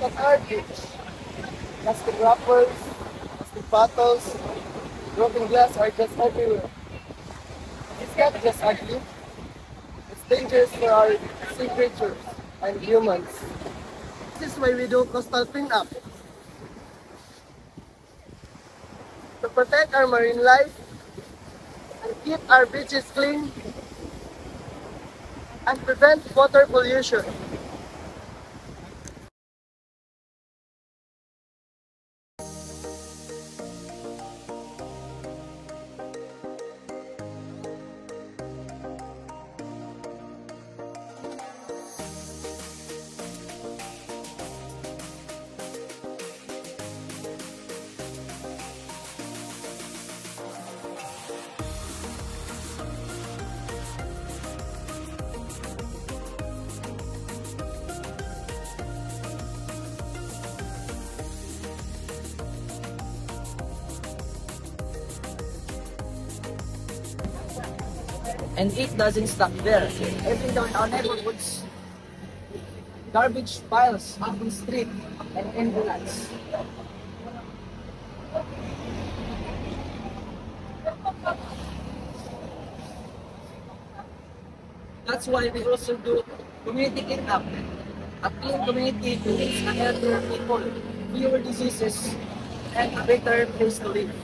at our beach. Plastic wrappers, plastic bottles, broken glass are just everywhere. It's not just ugly, it's dangerous for our sea creatures and humans. This is why we do coastal cleanup. To protect our marine life and keep our beaches clean and prevent water pollution. And it doesn't stop there. Even though in our neighborhoods, garbage piles on the street and ambulance. That's why we also do community cleanup. A clean community means a healthier people, fewer diseases, and a better place to live.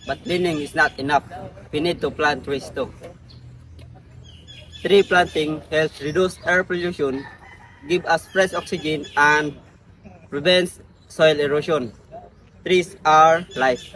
But cleaning is not enough. We need to plant trees too. Tree planting helps reduce air pollution, give us fresh oxygen, and prevents soil erosion. Trees are life.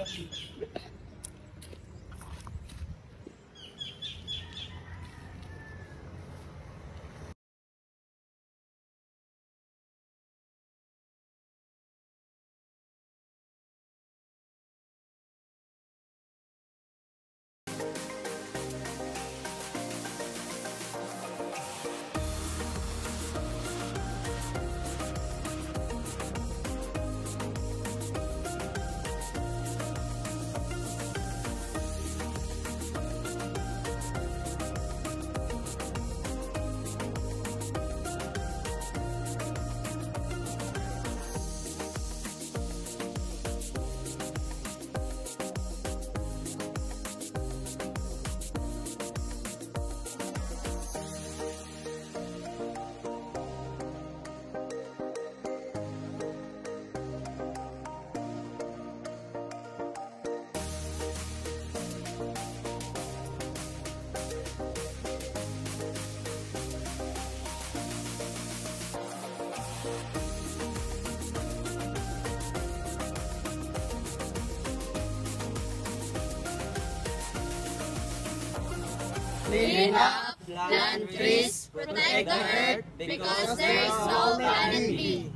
Clean up, plant trees, protect the earth, because there is no planet B.